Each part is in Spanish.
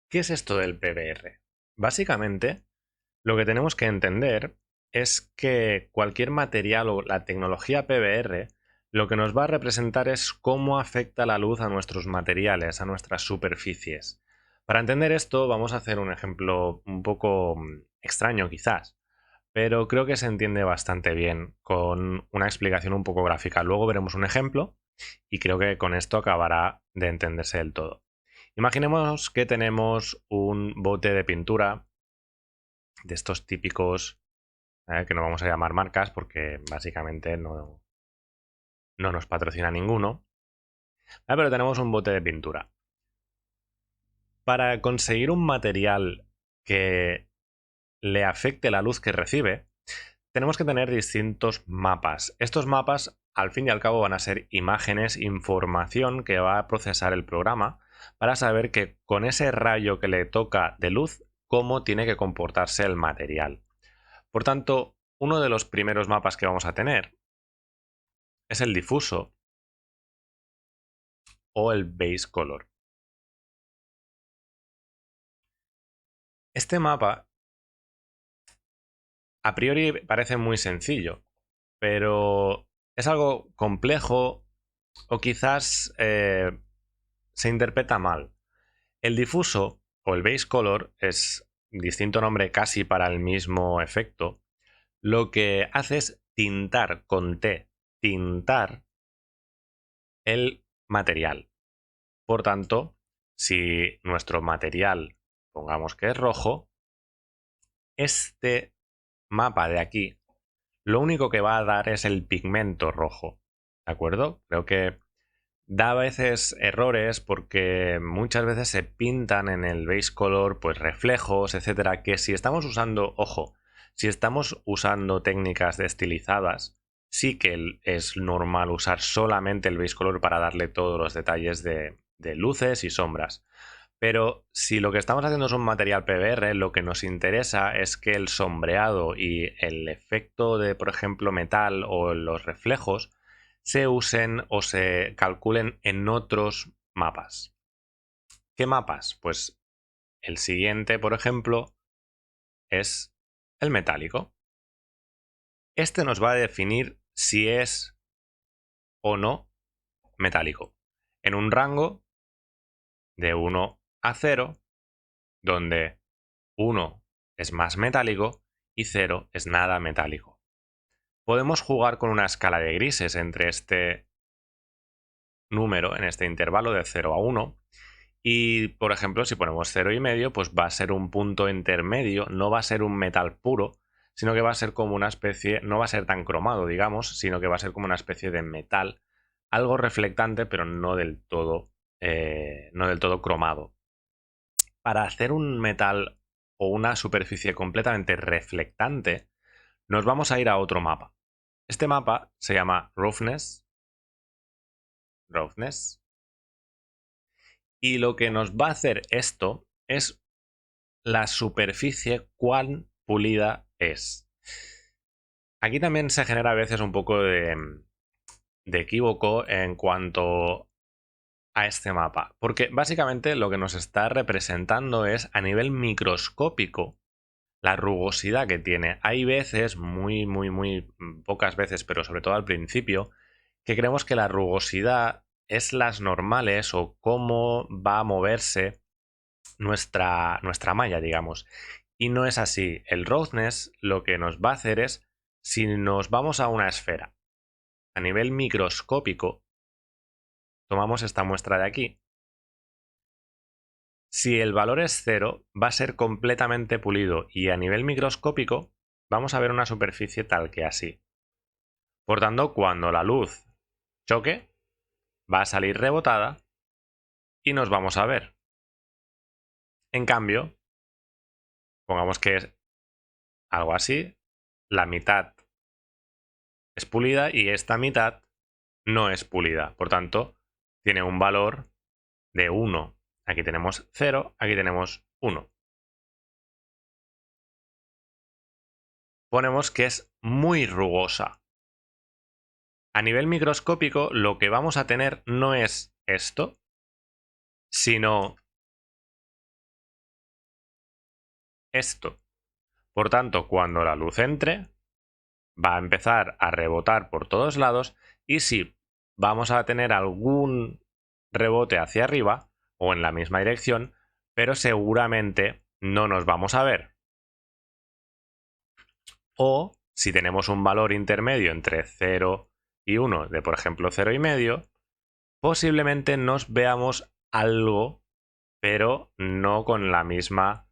¿Qué es esto del PBR? Básicamente, lo que tenemos que entender es que cualquier material o la tecnología PBR lo que nos va a representar es cómo afecta la luz a nuestros materiales, a nuestras superficies. Para entender esto vamos a hacer un ejemplo un poco extraño quizás, pero creo que se entiende bastante bien con una explicación un poco gráfica. Luego veremos un ejemplo y creo que con esto acabará de entenderse del todo. Imaginemos que tenemos un bote de pintura de estos típicos, que no vamos a llamar marcas porque básicamente no nos patrocina ninguno, pero tenemos un bote de pintura. Para conseguir un material que le afecte la luz que recibe, tenemos que tener distintos mapas. Estos mapas, al fin y al cabo, van a ser imágenes, información que va a procesar el programa para saber que con ese rayo que le toca de luz, cómo tiene que comportarse el material. Por tanto, uno de los primeros mapas que vamos a tener es el difuso o el base color. Este mapa a priori parece muy sencillo, pero es algo complejo o quizás se interpreta mal. El difuso o el base color es distinto nombre casi para el mismo efecto. Lo que hace es tintar con T, tintar el material. Por tanto, si nuestro material, pongamos que es rojo, este mapa de aquí lo único que va a dar es el pigmento rojo. ¿De acuerdo? Creo que da a veces errores porque muchas veces se pintan en el base color pues reflejos, etcétera, que si estamos usando, ojo, si estamos usando técnicas estilizadas, sí que es normal usar solamente el base color para darle todos los detalles de luces y sombras. Pero si lo que estamos haciendo es un material PBR, lo que nos interesa es que el sombreado y el efecto de, por ejemplo, metal o los reflejos se usen o se calculen en otros mapas. ¿Qué mapas? Pues el siguiente, por ejemplo, es el metálico. Este nos va a definir si es o no metálico, en un rango de 1 a 0, donde 1 es más metálico y 0 es nada metálico. Podemos jugar con una escala de grises entre este número, en este intervalo de 0 a 1. Y, por ejemplo, si ponemos 0,5, pues va a ser un punto intermedio, no va a ser un metal puro, sino que va a ser como una especie, no va a ser tan cromado, digamos, sino que va a ser como una especie de metal, algo reflectante, pero no del todo cromado. Para hacer un metal o una superficie completamente reflectante, nos vamos a ir a otro mapa. Este mapa se llama Roughness, y lo que nos va a hacer esto es la superficie cuán pulida es. Aquí también se genera a veces un poco de equívoco en cuanto a este mapa, porque básicamente lo que nos está representando es a nivel microscópico la rugosidad que tiene. Hay veces, muy pocas veces, pero sobre todo al principio, que creemos que la rugosidad es las normales o cómo va a moverse nuestra malla, digamos. Y no es así. El roughness lo que nos va a hacer es, si nos vamos a una esfera a nivel microscópico, tomamos esta muestra de aquí, si el valor es cero, va a ser completamente pulido y a nivel microscópico vamos a ver una superficie tal que así. Por tanto, cuando la luz choque, va a salir rebotada y nos vamos a ver. En cambio, pongamos que es algo así, la mitad es pulida y esta mitad no es pulida. Por tanto, tiene un valor de 1. Aquí tenemos 0, aquí tenemos 1. Ponemos que es muy rugosa. A nivel microscópico, lo que vamos a tener no es esto, sino esto. Por tanto, cuando la luz entre, va a empezar a rebotar por todos lados y si vamos a tener algún rebote hacia arriba o en la misma dirección, pero seguramente no nos vamos a ver. O si tenemos un valor intermedio entre 0 y 1 de, por ejemplo, 0,5, posiblemente nos veamos algo, pero no con la misma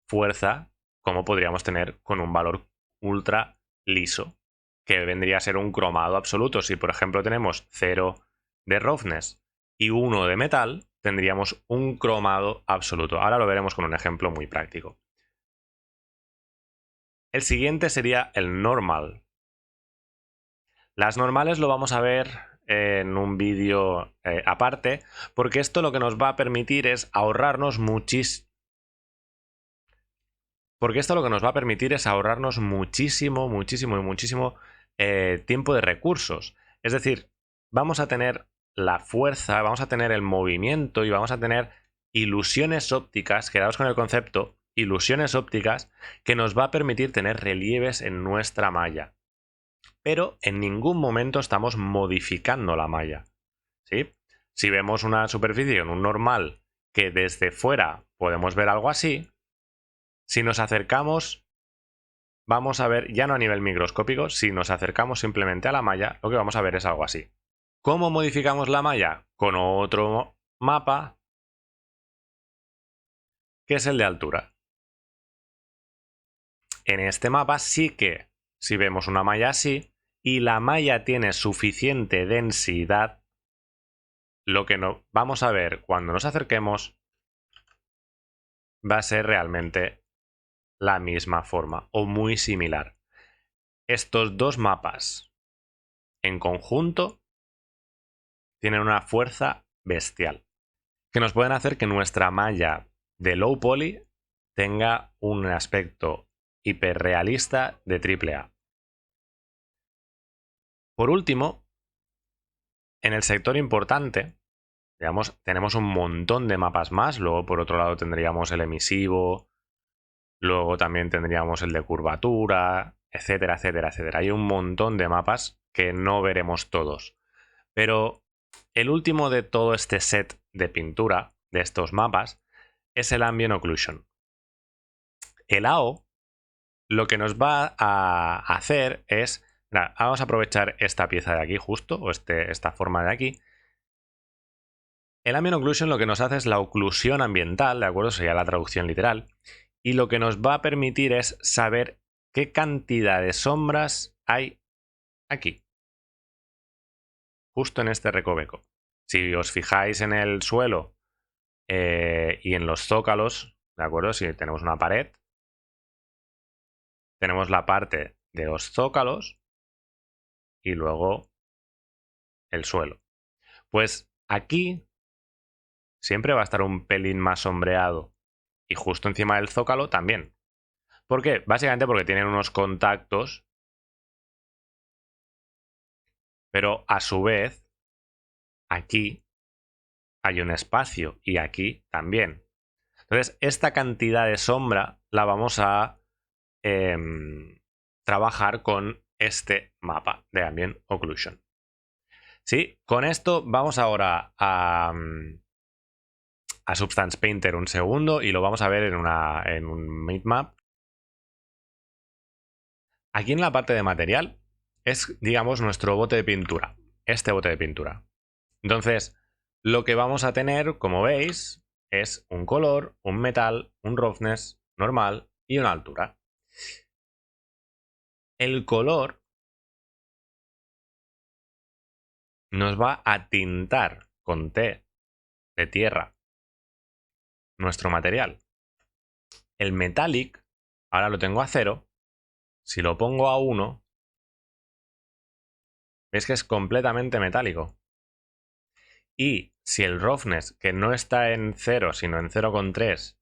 fuerza como podríamos tener con un valor ultra liso, que vendría a ser un cromado absoluto. Si, por ejemplo, tenemos 0 de roughness y 1 de metal, tendríamos un cromado absoluto. Ahora lo veremos con un ejemplo muy práctico. El siguiente sería el normal. Las normales lo vamos a ver en un vídeo aparte, porque esto lo que nos va a permitir es ahorrarnos muchísimo. Porque esto lo que nos va a permitir es ahorrarnos muchísimo tiempo de recursos. Es decir, vamos a tener la fuerza, vamos a tener el movimiento y vamos a tener ilusiones ópticas, quedaos con el concepto, ilusiones ópticas, que nos va a permitir tener relieves en nuestra malla. Pero en ningún momento estamos modificando la malla, ¿sí? Si vemos una superficie en un normal que desde fuera podemos ver algo así, si nos acercamos, vamos a ver, ya no a nivel microscópico, si nos acercamos simplemente a la malla, lo que vamos a ver es algo así. ¿Cómo modificamos la malla? Con otro mapa, que es el de altura. En este mapa sí que, si vemos una malla así, y la malla tiene suficiente densidad, lo que no vamos a ver cuando nos acerquemos va a ser realmente la misma forma o muy similar. Estos dos mapas en conjunto tienen una fuerza bestial que nos pueden hacer que nuestra malla de low poly tenga un aspecto hiperrealista de AAA. Por último, en el sector importante, digamos, tenemos un montón de mapas más. Luego, por otro lado, tendríamos el emisivo, luego también tendríamos el de curvatura, etcétera, etcétera, etcétera. Hay un montón de mapas que no veremos todos. Pero el último de todo este set de pintura, de estos mapas, es el Ambient Occlusion. El AO lo que nos va a hacer es, mira, vamos a aprovechar esta pieza de aquí justo, o esta forma de aquí. El Ambient Occlusion lo que nos hace es la oclusión ambiental, ¿de acuerdo? Sería la traducción literal. Y lo que nos va a permitir es saber qué cantidad de sombras hay aquí, justo en este recoveco. Si os fijáis en el suelo y en los zócalos, ¿de acuerdo? Si tenemos una pared, tenemos la parte de los zócalos y luego el suelo. Pues aquí siempre va a estar un pelín más sombreado y justo encima del zócalo también. ¿Por qué? Básicamente porque tienen unos contactos, pero a su vez aquí hay un espacio y aquí también. Entonces, esta cantidad de sombra la vamos a trabajar con este mapa de Ambient Occlusion. Sí, con esto vamos ahora a Substance Painter un segundo y lo vamos a ver en un bitmap. Aquí en la parte de material es, digamos, nuestro bote de pintura, este bote de pintura. Entonces, lo que vamos a tener, como veis, es un color, un metal, un roughness normal y una altura. El color nos va a tintar con T de tierra nuestro material. El metallic, ahora lo tengo a 0. Si lo pongo a 1, ves que es completamente metálico. Y si el roughness, que no está en 0, sino en 0,3,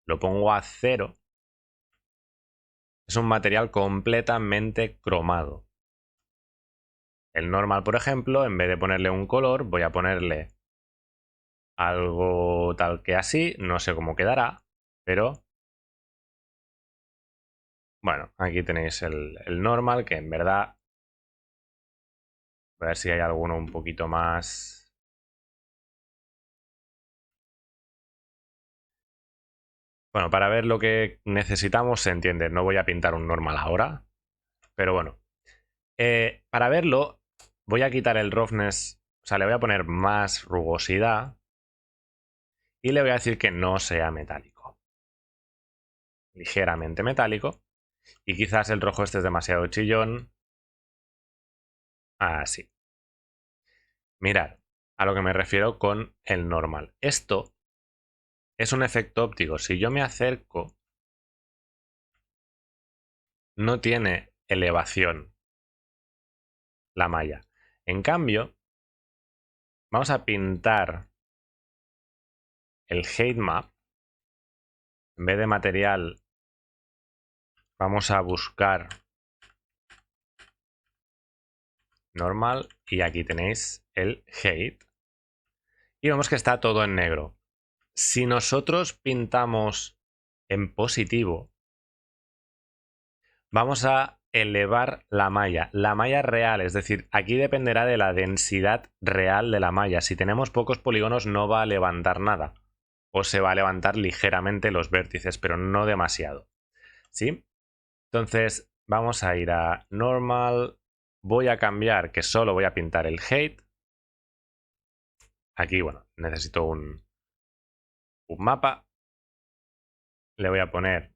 lo pongo a 0, es un material completamente cromado. El normal, por ejemplo, en vez de ponerle un color, voy a ponerle algo tal que así, no sé cómo quedará, pero Bueno, aquí tenéis el normal, que en verdad... A ver si hay alguno un poquito más... Bueno, para ver lo que necesitamos se entiende. No voy a pintar un normal ahora, pero bueno. Para verlo, voy a quitar el roughness, o sea, le voy a poner más rugosidad y le voy a decir que no sea metálico. Ligeramente metálico. Y quizás el rojo este es demasiado chillón. Así. Mirad, a lo que me refiero con el normal. Esto es un efecto óptico. Si yo me acerco, no tiene elevación la malla. En cambio, vamos a pintar el height map. En vez de material, vamos a buscar normal y aquí tenéis el height. Y vemos que está todo en negro. Si nosotros pintamos en positivo, vamos a elevar la malla real, es decir, aquí dependerá de la densidad real de la malla. Si tenemos pocos polígonos no va a levantar nada, o se va a levantar ligeramente los vértices, pero no demasiado, ¿sí? Entonces vamos a ir a normal, voy a cambiar que solo voy a pintar el height. Aquí, bueno, necesito un mapa, le voy a poner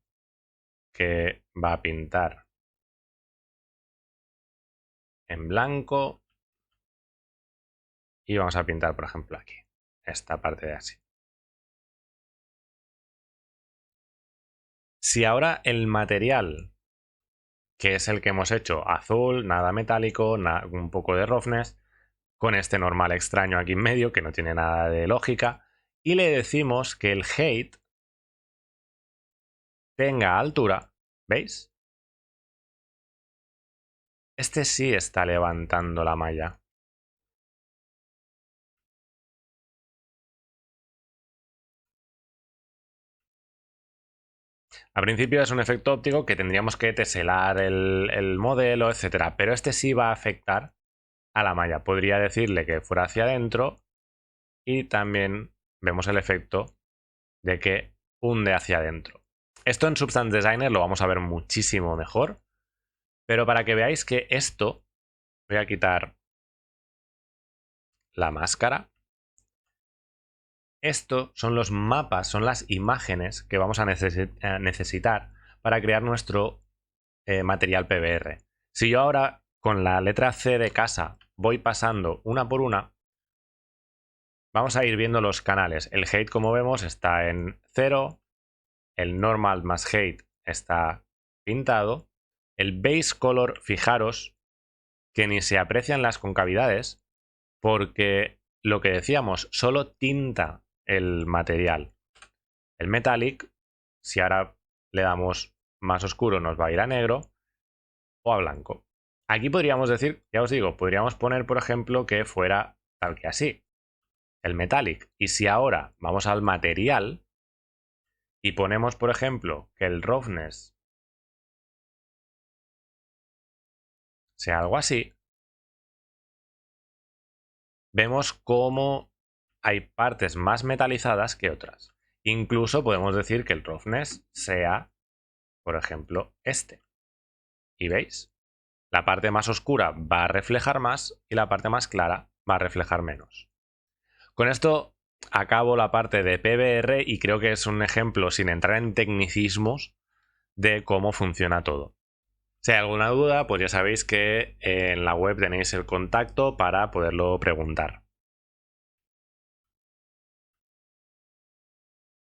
que va a pintar en blanco y vamos a pintar, por ejemplo, aquí, esta parte de así. Si ahora el material, que es el que hemos hecho, azul, nada metálico, un poco de roughness, con este normal extraño aquí en medio, que no tiene nada de lógica, y le decimos que el height tenga altura, ¿veis? Este sí está levantando la malla. Al principio es un efecto óptico que tendríamos que teselar el modelo, etcétera, pero este sí va a afectar a la malla. Podría decirle que fuera hacia adentro y también vemos el efecto de que hunde hacia adentro. Esto en Substance Designer lo vamos a ver muchísimo mejor, pero para que veáis que esto, voy a quitar la máscara. Esto son los mapas, son las imágenes que vamos a necesitar para crear nuestro material PBR. Si yo ahora con la letra C de casa voy pasando una por una, vamos a ir viendo los canales. El height, como vemos, está en 0. El normal más height está pintado. El base color, fijaros que ni se aprecian las concavidades porque lo que decíamos, solo tinta el material. El metallic, si ahora le damos más oscuro, nos va a ir a negro o a blanco. Aquí podríamos decir, ya os digo, podríamos poner, por ejemplo, que fuera tal que así, el metallic. Y si ahora vamos al material y ponemos, por ejemplo, que el roughness sea algo así, vemos cómo hay partes más metalizadas que otras. Incluso podemos decir que el roughness sea, por ejemplo, este. ¿Y veis? La parte más oscura va a reflejar más y la parte más clara va a reflejar menos. Con esto acabo la parte de PBR y creo que es un ejemplo, sin entrar en tecnicismos, de cómo funciona todo. Si hay alguna duda, pues ya sabéis que en la web tenéis el contacto para poderlo preguntar.